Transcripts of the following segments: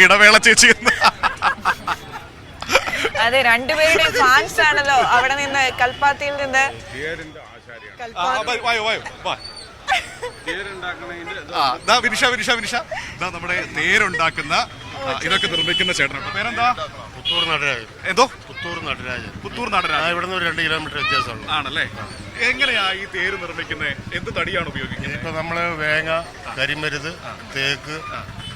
ഇടവേള ചേച്ചി. അതെ, രണ്ടുപേരുടെയും ഫാൻസ് ആണല്ലോ അവിടെ നിന്ന്, കൽപ്പാത്തിയിൽ നിന്ന്. നമ്മുടെ തേരുണ്ടാക്കുന്ന ഇതൊക്കെ നിർമ്മിക്കുന്ന ചേട്ടനുണ്ട്. പേരെന്താ? പുത്തൂർ നടരാജൻ. എന്തോ? പുത്തൂർ നടരാജൻ. പുത്തൂർ നടരാജൻ. ഇവിടെ നിന്ന് 2 കിലോമീറ്റർ വ്യത്യാസമുള്ളൂ. ആണല്ലേ? എങ്ങനെയാ ഈ തേര് നിർമ്മിക്കുന്നത്? എന്ത് തടിയാണ് ഉപയോഗിക്കുന്നത്? ഇപ്പൊ നമ്മള് വേങ്ങ, കരിമരുത്, തേക്ക്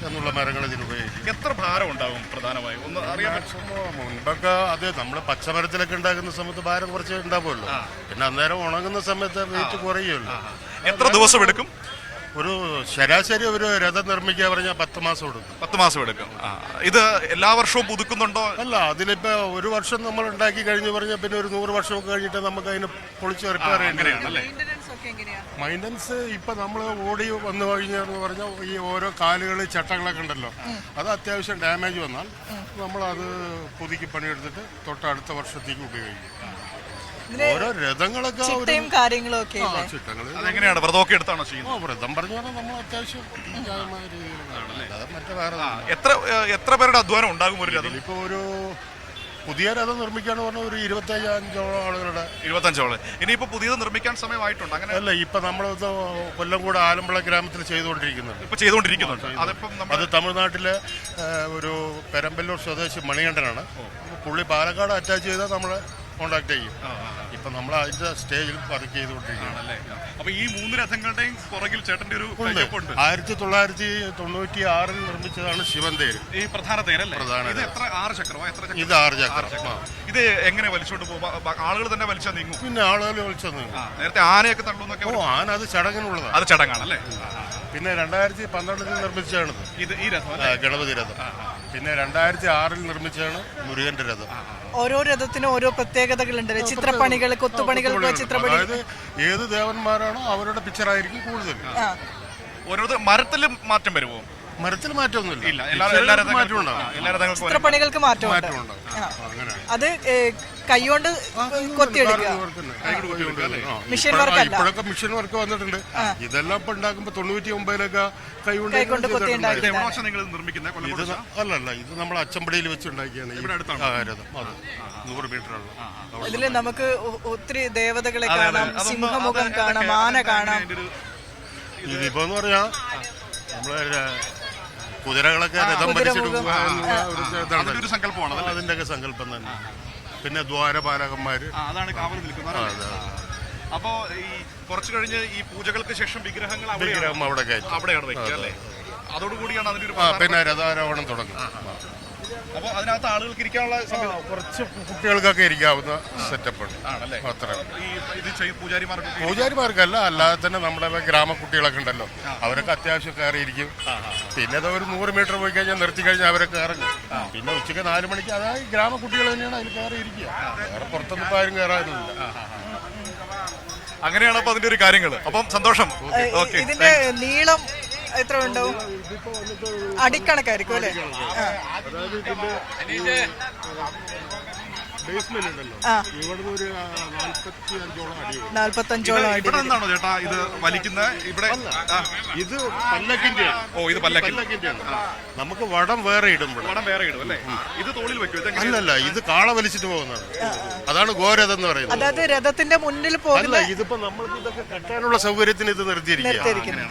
എന്നുള്ള മരങ്ങൾ ഇതിന് ഉപയോഗിക്കും. എത്ര ഭാരം ഉണ്ടാവും പ്രധാനമായും? ഒന്ന് അറിയാൻ. മുൻപൊക്കെ അത് നമ്മള് പച്ചമരത്തിലൊക്കെ ഉണ്ടാക്കുന്ന സമയത്ത് ഭാരം കുറച്ച് ഉണ്ടാവുമല്ലോ. പിന്നെ അന്നേരം ഉണങ്ങുന്ന സമയത്ത് വെയിറ്റ് കുറയുമല്ലോ. എത്ര ദിവസം എടുക്കും? ഒരു ശരാശരി ഒരു രഥം നിർമ്മിക്കാൻ പറഞ്ഞാൽ 10 മാസം എടുക്കും. 10 മാസം എടുക്കും. ഇത് എല്ലാ വർഷവും പുതുക്കുന്നുണ്ടോ? അല്ല, അതിലിപ്പോ ഒരു വർഷം നമ്മൾ ഉണ്ടാക്കി കഴിഞ്ഞ് പറഞ്ഞാൽ പിന്നെ ഒരു 100 വർഷമൊക്കെ കഴിഞ്ഞിട്ട് നമുക്ക് അതിന് പൊളിച്ച് റിപ്പയർ ചെയ്യേണ്ടതാണ്. മൈൻ്റനൻസ് ഇപ്പൊ നമ്മൾ ഓടി വന്നു കഴിഞ്ഞെന്ന് പറഞ്ഞാൽ ഈ ഓരോ കാലുകൾ ചട്ടങ്ങളൊക്കെ ഉണ്ടല്ലോ, അത് അത്യാവശ്യം ഡാമേജ് വന്നാൽ നമ്മളത് പുതുക്കി പണിയെടുത്തിട്ട് തൊട്ടടുത്ത വർഷത്തേക്ക് ഉപയോഗിക്കും. ഓരോ രഥങ്ങളൊക്കെ കാര്യങ്ങളൊക്കെ അതെങ്ങനെയാണ്? വ്രതമൊക്കെ എടുത്താണോ ചെയ്യുന്നത്? വ്രതം പറഞ്ഞാൽ നമ്മൾ അത്യാവശ്യം മറ്റേ വേറെ എത്ര പേരുടെ അധ്വാനം ഉണ്ടാകും ഒരു രഥം? ഇപ്പൊ ഒരു പുതിയ രഥം നിർമ്മിക്കാന്ന് പറഞ്ഞാൽ ഒരു 25 ആളുകളുടെ. 25. ഇനിയിപ്പോ പുതിയത് നിർമ്മിക്കാൻ സമയമായിട്ടുണ്ട്? അങ്ങനെ അല്ല, ഇപ്പൊ നമ്മളത് കൊല്ലംകോട് ആലമ്പുഴ ഗ്രാമത്തിൽ ചെയ്തുകൊണ്ടിരിക്കുന്നുണ്ട്. ഇപ്പൊ ചെയ്തുകൊണ്ടിരിക്കുന്നുണ്ട്. അത് തമിഴ്നാട്ടിലെ ഒരു പെരമ്പല്ലൂർ സ്വദേശി മണികണ്ഠനാണ്. പുള്ളി പാലക്കാട് അറ്റാച്ച് ചെയ്താൽ നമ്മളെ കോണ്ടാക്ട് ചെയ്യും. ഇപ്പൊ നമ്മൾ അതിന്റെ സ്റ്റേജിൽ വർക്ക് ചെയ്തുകൊണ്ടിരിക്കുകയാണ്. അപ്പൊ ഈ 3 രഥങ്ങളുടെയും പുറകിൽ ചേട്ടന്റെ ഒരു 1996 നിർമ്മിച്ചതാണ് ശിവൻ തേര്. ഈ പ്രധാന തേരല്ലേ? ഇത് 6 ചക്രമോ? ഇത് 6 ചക്രം. ഇത് എങ്ങനെ വലിച്ചോണ്ട് പോകും? ആളുകൾ തന്നെ വലിച്ചാൽ നീങ്ങും? പിന്നെ ആളുകൾ വലിച്ചാൽ നീങ്ങും. നേരത്തെ ആനയൊക്കെ തള്ളുന്നൊക്കെ. ആന അത് ചടങ്ങിനുള്ളതാണ്. അത് ചടങ്ങാണല്ലേ? പിന്നെ 2012 നിർമ്മിച്ചതാണ് ഈ രഥം, ഗണപതി രഥം. പിന്നെ 2006 നിർമ്മിച്ചതാണ് മുരുകന്റെ രഥം. ഓരോ രഥത്തിനും ഓരോ പ്രത്യേകതകളുണ്ട്. ചിത്രപ്പണികൾ, കൊത്തുപണികൾ, ചിത്രപ്പണി. അതായത് ഏത് ദേവന്മാരാണോ അവരുടെ പിക്ചറായിരിക്കും കൂടുതൽ. ഓരോ മരത്തിലും മാറ്റം വരുമോ? മരത്തിൽ മാറ്റമൊന്നുമില്ല. ചിത്രപ്പണികൾക്ക് മാറ്റമുണ്ട്. അത് കൈകൊണ്ട് കൊത്തിയെടുക്കുക. മിഷൻ വർക്ക് അല്ല. ഇപ്പോഴൊക്കെ മിഷൻ വർക്ക് വന്നിട്ടുണ്ട്. ഇതെല്ലാം ഇപ്പൊ ഉണ്ടാക്കുമ്പോ 99-ലൊക്കെ കൈകൊണ്ട് അല്ലല്ല, ഇത് നമ്മൾ അച്ചമ്പടിയിൽ വെച്ചുണ്ടാക്കിയാണ്. 100 മീറ്ററുള്ള ഇതില് നമുക്ക് ഒത്തിരി ദേവതകളെ കാണാം, സിംഹമുഖം കാണാം, ആന കാണാം. ഇതിപ്പോന്ന് പറഞ്ഞാ നമ്മളെ കുതിരകളൊക്കെ രഥം ഭരിച്ചെടുക്കുക ഒരു സങ്കല്പമാണ്. അതിന്റെ ഒക്കെ സങ്കല്പം തന്നെ. പിന്നെ ദ്വാരപാലകന്മാര്, അതാണ് കാവൽ നിൽക്കുന്നത്. അപ്പോ ഈ കുറച്ചു കഴിഞ്ഞ് ഈ പൂജകൾക്ക് ശേഷം വിഗ്രഹം അവിടെയാണ് വെക്കുക അല്ലേ? അതോടുകൂടിയാണ് അതിനൊരു പിന്നെ രഥാരോഹണം തുടങ്ങും. അപ്പൊ അതിനകത്ത് ആളുകൾക്ക് ഇരിക്കാനുള്ള കുറച്ച് കുട്ടികൾക്കൊക്കെ ഇരിക്കാവുന്ന സെറ്റപ്പ് ഉണ്ട്. അത്ര പൂജാരിമാർക്കല്ല, അല്ലാതെ തന്നെ നമ്മുടെ ഗ്രാമക്കുട്ടികളൊക്കെ ഉണ്ടല്ലോ, അവരൊക്കെ അത്യാവശ്യം കയറിയിരിക്കും. പിന്നെ അത് ഒരു 100 മീറ്റർ പോയി കഴിഞ്ഞാൽ നിർത്തി കഴിഞ്ഞാൽ അവരൊക്കെ ഇറങ്ങും. പിന്നെ ഉച്ചയ്ക്ക് 4 മണിക്ക് അതായത് ഗ്രാമക്കുട്ടികൾ തന്നെയാണ് അതിൽ കയറിയിരിക്കുക. വേറെ പുറത്തൊന്നും ആരും കയറാനില്ല. അങ്ങനെയാണ് അപ്പൊ അതിന്റെ ഒരു കാര്യങ്ങൾ. അപ്പം സന്തോഷം. ഇതിന്റെ നീളം എത്ര ഉണ്ടാവും? അടിക്കണക്കായിരിക്കും അല്ലേ? ബേസ്മെന്റ് ഉണ്ടല്ലോ, ഇവിടെ ഒരു 45ഓളം അടി. ഇവിടെ എന്താണോ ചേട്ടാ ഇത് വലിക്കുന്ന? ഇവിടെ ഇത് പല്ലക്കിന്റെയാണ്. ഇത് പല്ലക്കിന്റെയാണ്. നമുക്ക് വടം വേറെ ഇടുമ്പോൾ അല്ലേ? ഇത് തോളിൽ വെക്കും? അല്ലല്ല, ഇത് കാള വലിച്ചിട്ട് പോകുന്നതാണ്. അതാണ് ഗോരഥം എന്ന് പറയുന്നത്. അതായത് രഥത്തിന്റെ മുന്നിൽ പോകുന്ന. ഇതിപ്പോ നമ്മൾക്ക് ഇതൊക്കെ കെട്ടാനുള്ള സൗകര്യത്തിന് ഇത് നിർത്തിയിരിക്കുകയാണ്.